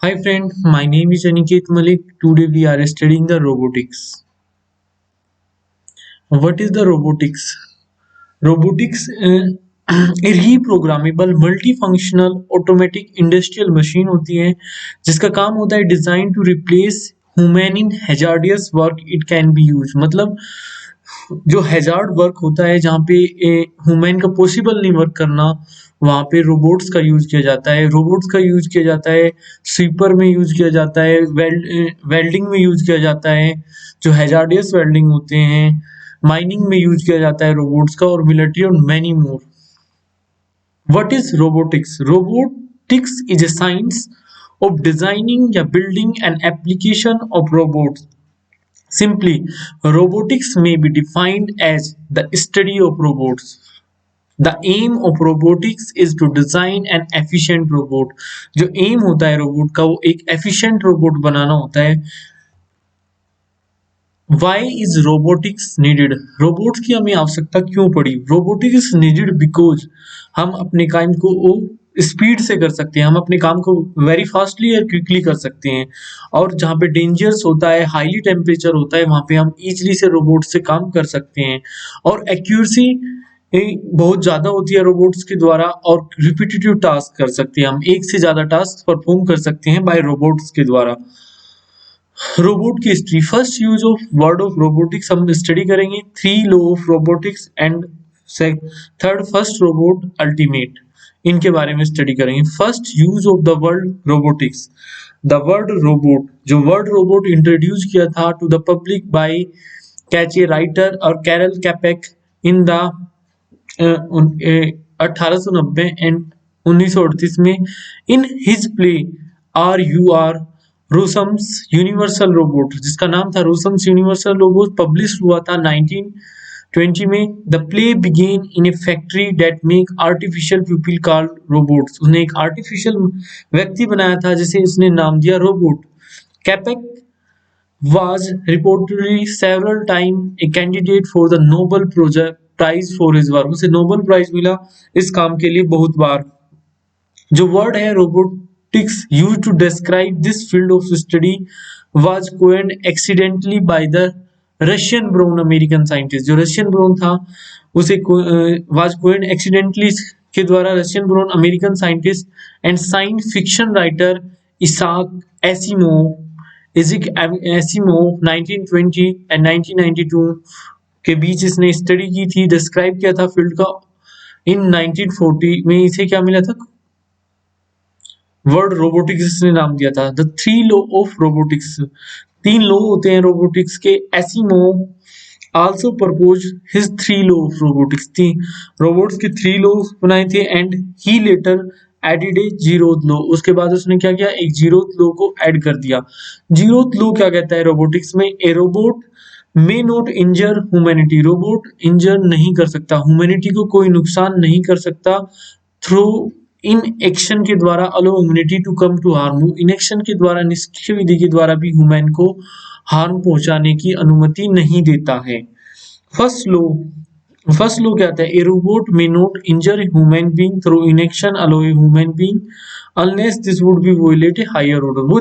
Hi friend, my name is Aniket Malik. Today we are studying the robotics. What is the robotics? Robotics a reprogrammable multifunctional automatic industrial machine होती है जिसका काम होता है design to replace human in hazardous work it can be use मतलब जो hazard work होता है जहाँ पे ह्यूमन का पॉसिबल नहीं वर्क करना वहाँ पे रोबोट्स का यूज किया जाता है। रोबोट्स का यूज किया जाता है स्वीपर में यूज किया जाता है वेल्डिंग में यूज किया जाता है जो हैजार्डियस वेल्डिंग होते हैं माइनिंग में यूज किया जाता है रोबोट्स का और मिलिट्री और many more. What is robotics? Robotics is a science of designing या building an application of robots. Simply, robotics may be defined as the study of robots. The aim of robotics is to design an efficient robot. जो aim होता है robot का वो एक efficient robot बनाना होता है। Why is robotics needed? Robots की हमें आवश्यकता क्यों पड़ी? रोबोटिक्स is needed because हम अपने काम को स्पीड से कर सकते हैं, हम अपने काम को वेरी फास्टली और क्विकली कर सकते हैं और जहाँ पे डेंजर्स होता है हाईली टेम्परेचर होता है वहाँ पे हम इजीली से रोबोट से काम कर सकते हैं और एक्यूरेसी बहुत ज़्यादा होती है रोबोट्स के द्वारा और रिपीटेटिव टास्क कर सकते हैं, हम एक से ज़्यादा टास्क परफॉर्म कर सकते हैं बाय रोबोट्स के द्वारा। रोबोट की history, first use of word of robotics हम स्टडी करेंगे, three law of robotics and third first robot ultimate, इनके बारे में स्टडी करेंगे। First use of the word robotics, the word robot, जो वर्ड रोबोट इंट्रोड्यूस किया था to the public by Czech writer और Karel Capek in the 1890 and 1938 में in his play R U R Rossum's universal robot, जिसका नाम था रूसम्स universal robot, publish हुआ था 1920 में। The play began in a factory that make artificial people called robots, उसने एक आर्टिफिशियल व्यक्ति बनाया था जिसे उसने नाम दिया robot. कैपेक was reportedly several times a candidate for the Nobel Project Prize for his work, उसे नोबेल प्राइज मिला इस काम के लिए बहुत बार। जो वर्ड है robotics use to describe this field of study was coined accidentally by the Russian born American scientist, जो रशियन ब्रोन था उसे वाज कोइन्ड एक्सीडेंटली के द्वारा Russian born American scientist and science fiction writer Isaac Asimov Isaac Asimov 1920 and 1992 के बीच इसने study की थी, describe किया था फील्ड का। इन 1940 में इसे क्या मिला था? वर्ड रोबोटिक्स ने नाम दिया था। The three law of robotics, तीन लॉ होते हैं रोबोटिक्स के। Asimov also propose his three law of robotics, थी रोबोट्स के थ्री लॉ बनाए थे and he later added a zeroth law, उसके बाद उसने क्या किया एक जीरोथ लॉ को ऐड कर दिया। जीरोथ लॉ क्या कहता है रोबोटिक्स में? A robot may not injure humanity, robot injure नहीं कर सकता, ह्यूमैनिटी को कोई नुकसान नहीं कर सकता थ्रू इन एक्शन के द्वारा allow humanity to come to harm, inaction के द्वारा निष्क्रिय विधि के द्वारा भी ह्यूमन को हार्म पहुंचाने की अनुमति नहीं देता है। फर्स्ट लॉ, फर्स्ट लॉ क्या आता है? A robot may not injure a human being through inaction allow a human being unless this would be violate a higher order, वो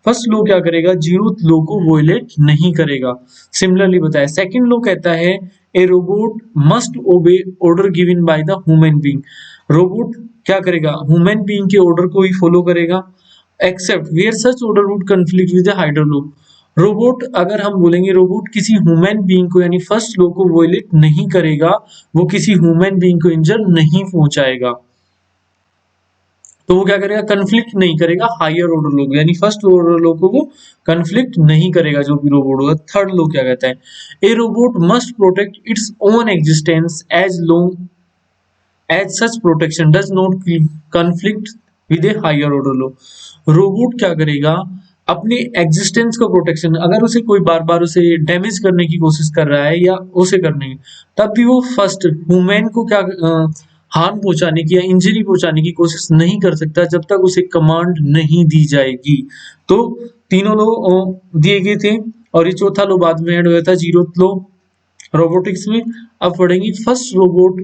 फर्स्ट लॉ क्या करेगा? जीरोथ लॉ को वोलेट नहीं करेगा। Similarly बताया सेकंड लॉ कहता है a robot must obey order given by the human being, robot क्या करेगा? ह्यूमन बीइंग के ऑर्डर को ही फॉलो करेगा except where such order would conflict with the higher law, robot अगर हम बोलेंगे रोबोट किसी ह्यूमन बीइंग को यानी फर्स्ट लॉ को वोलेट नहीं करेगा, वो किसी ह्यूमन बीइंग को इंजर नहीं पहुंचाएगा, तो वो क्या करेगा? कन्फ्लिक्ट नहीं करेगा हायर ऑर्डर लॉ, यानी फर्स्ट ऑर्डर लॉ को वो कन्फ्लिक्ट नहीं करेगा जो भी रोबोट होगा। थर्ड लॉ क्या कहता है? A robot must protect its own existence as long as such protection does not conflict with a higher order law, robot क्या करेगा? अपने एग्जिस्टेंस का प्रोटेक्शन, अगर उसे कोई बार बार उसे डैमेज करने की कोशिश कर रहा है या उसे करने की, तब भी वो फर्स्ट ह्यूमन को क्या हार्म पहुंचाने की या इंजरी पहुंचाने की कोशिश नहीं कर सकता जब तक उसे कमांड नहीं दी जाएगी। तो तीनों लो दिए गए थे और ये चौथा लो बाद में ऐड हुआ था जीरोथ लो रोबोटिक्स में। अब पढ़ेंगे फर्स्ट रोबोट।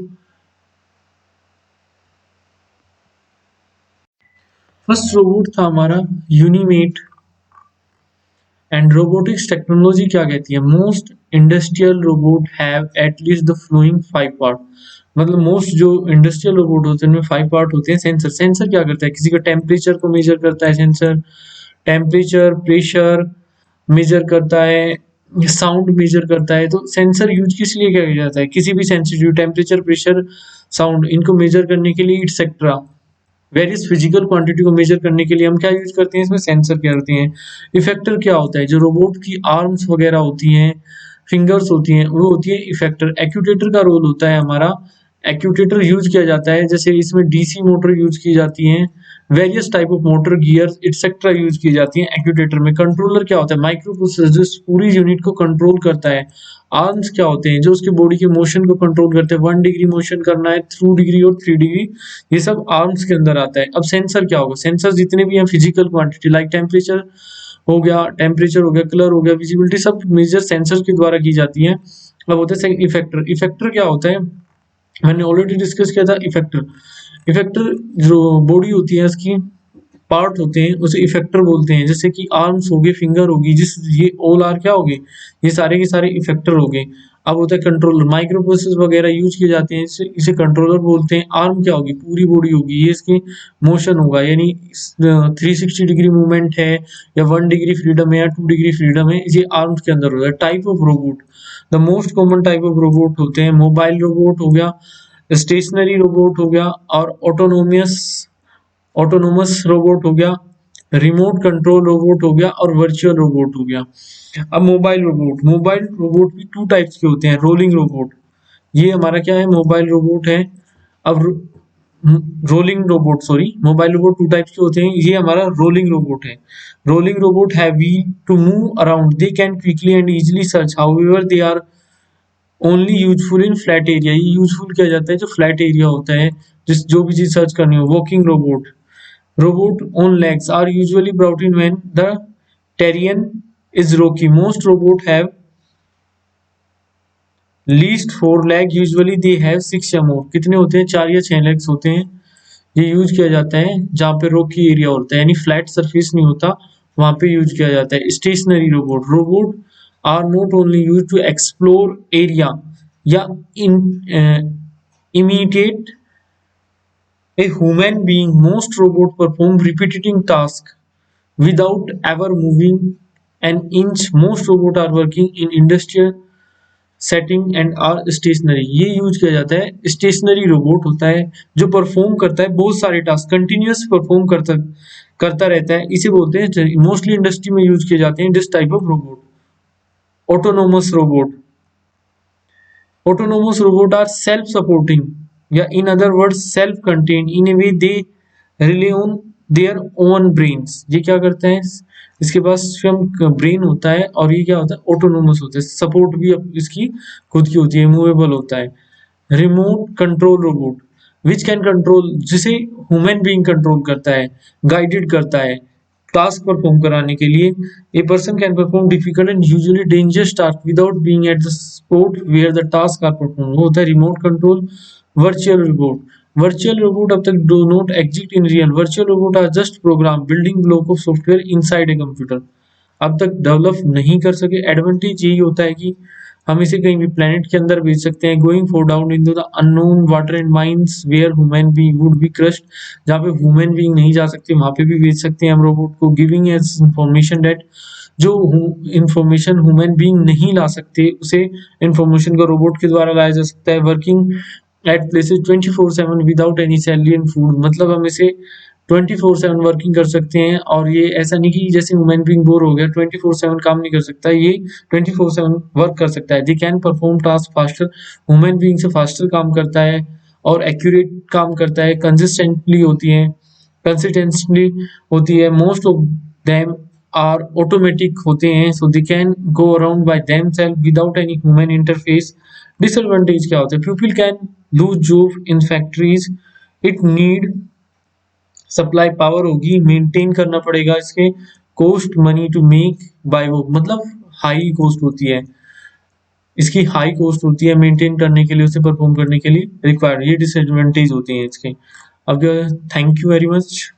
फर्स्ट रोबोट था हमारा यूनिमेट। एंड रोबोटिक्स टेक्नोलॉजी क्या कहती है, most industrial robot have at least the flowing 5 part. मतलब मोस्ट जो इंडस्ट्रियल रोबोट होते हैं उनमें 5 पार्ट होते हैं। सेंसर, सेंसर क्या करता है, किसी का टेम्परेचर को मेजर करता है सेंसर, टेम्परेचर प्रेशर मेजर करता है, साउंड मेजर करता है। तो सेंसर यूज किस लिए किया जाता है, किसी भी सेंसिटिव टेम्परेचर प्रेशर साउंड इनको मेजर करने के लिए एक्सेट्रा वेरियस फिजिकल क्वांटिटी को मेजर करने के लिए हम क्या यूज करते हैं, इसमें सेंसर क्या करते हैं। इफेक्टर क्या होता है, जो रोबोट की आर्म्स वगैरह होती हैं, फिंगर्स होती हैं, वो होती है इफेक्टर। एक्यूटेटर का रोल होता है हमारा, एक्यूटेटर यूज किया जाता है, जैसे इसमें डीसी मोटर यूज की जाती हैं, various type of motor gears etcetera use की जाती हैं एक्यूटेटर में। कंट्रोलर क्या होता है, माइक्रो प्रोसेसर जो पूरी यूनिट को कंट्रोल करता है। आर्म्स क्या होते हैं, जो उसके बॉडी के मोशन को कंट्रोल करते हैं, 1 डिग्री मोशन करना है, 2 डिग्री और 3 डिग्री, ये सब आर्म्स के अंदर आता है। अब सेंसर क्या होगा, सेंसर जितने भी हैं फिजिकल क्वांटिटी लाइक टेम्परेचर हो गया, कलर हो गया, विजिबिलिटी, सब मेजर सेंसर के द्वारा की जाती है। अब होता है इफेक्टर। इफेक्टर क्या होता है, मैंने ऑलरेडी डिस्कस किया था। इफेक्टर, इफेक्टर जो बॉडी होती है उसकी पार्ट होते हैं उसे इफेक्टर बोलते हैं। जैसे कि आर्म्स हो गए, फिंगर होगी, जिस ये ऑल आर क्या हो गए, ये सारे के सारे इफेक्टर हो गए। अब होता है कंट्रोलर, माइक्रो प्रोसेसर वगैरह यूज किए जाते हैं, इसे कंट्रोलर बोलते हैं। आर्म क्या होगी, पूरी बॉडी होगी, ये इसकी मोशन होगा, यानी 360 डिग्री मूवमेंट है या 1 डिग्री फ्रीडम है या 2 डिग्री फ्रीडम है, ये आर्म्स के अंदर होता है। Type of robot, the most common type of robot होते हैं मोबाइल रोबोट हो गया, स्टेशनरी रोबोट हो गया, और ऑटोनोमस रोबोट हो गया, रिमोट कंट्रोल रोबोट हो गया, और वर्चुअल रोबोट हो गया। अब मोबाइल रोबोट, मोबाइल रोबोट भी 2 टाइप्स के होते हैं। रोलिंग रोबोट, ये हमारा क्या है, मोबाइल रोबोट है। अब rolling robot, sorry, mobile robot 2 types के होते हैं, ये हमारा रोलिंग रोबोट है। Rolling robot have wheel to move around, they can quickly and easily search, however they are only useful in flat area. ये useful किया जाता है जो फ्लैट एरिया होता है, जिस जो भी चीज सर्च करनी हो। Walking robot, robot on legs are usually brought in when the terrain is rocky. Most robots have least 4 legs. Usually they have 6 या more. कितने होते हैं, 4 या 6 legs होते हैं। ये यूज किया जाता है जहाँ पे रोकी एरिया होता है, यानी फ्लैट सरफेस नहीं होता, वहां पे यूज किया जाता है। Stationary robot, robot are not only use to explore area या imitate a human being. Most robots perform repetitive tasks without ever moving an inch. Most robots are working in industrial setting and are stationary. ये use किया जाता है। Stationary robot होता है जो perform करता है बहुत सारे टास्क, कंटिन्यूअस परफॉर्म करता करता रहता है, इसे बोलते हैं। मोस्टली इंडस्ट्री में यूज किए जाते हैं this type of robot. Autonomous robot, autonomous robots are self-supporting, या in other words self-contained in a way they rely on their own brains. ये क्या करते हैं, इसके पास स्वयं ब्रेन होता है, और ये क्या होता है, ऑटोनोमस होता है, सपोर्ट भी इसकी खुद की होती है, मूवेबल होता है। Remote control robot, which can control, जिसे ह्यूमन बीइंग कंट्रोल करता है, गाइडेड करता है टास्क परफॉर्म कराने के लिए। A person can perform difficult and usually dangerous task without being at the spot where the task are perform. वो होता है remote control. Virtual robot, virtual robot अब तक do not exist in real. Virtual robot are just program building block of software inside a computer, अब तक develop नहीं कर सके। एडवांटेज यही होता है कि हम इसे कहीं भी प्लेनेट के अंदर भेज सकते हैं। Going for down into the unknown water and mines where human being would be crushed, जहाँ पे ह्यूमन बीइंग नहीं जा सकते वहां पे भी भेज सकते हैं हम रोबोट को। गिविंग एस इंफॉर्मेशन डेट, जो इंफॉर्मेशन ह्यूमन बीइंग नहीं ला सकते उसे इंफॉर्मेशन को रोबोट के द्वारा लाया जा सकता है। Working at places 24/7 without any salary and food, मतलब हम इसे 24/7 वर्किंग कर सकते हैं, और ये ऐसा नहीं कि जैसे ह्यूमन बीइंग बोर हो गया 24/7 काम नहीं कर सकता, ये 24/7 वर्क कर सकता है। They can perform task faster, human being से फास्टर काम करता है और एक्यूरेट काम करता है। कंसिस्टेंटली होती है, कंसिस्टेंटली होती है। Most of them are automatic होते हैं, so they can go around by themselves without any human interface. Disadvantage क्या होता है, people can lose job in factories, it need supply power होगी, मेंटेन करना पड़ेगा इसके, cost money to make by वो, मतलब हाई कॉस्ट होती है इसकी, हाई कॉस्ट होती है मेंटेन करने के लिए, उसे परफॉर्म करने के लिए रिक्वायर्ड। ये डिसएडवांटेज होती हैं इसके। अब थैंक यू वेरी मच।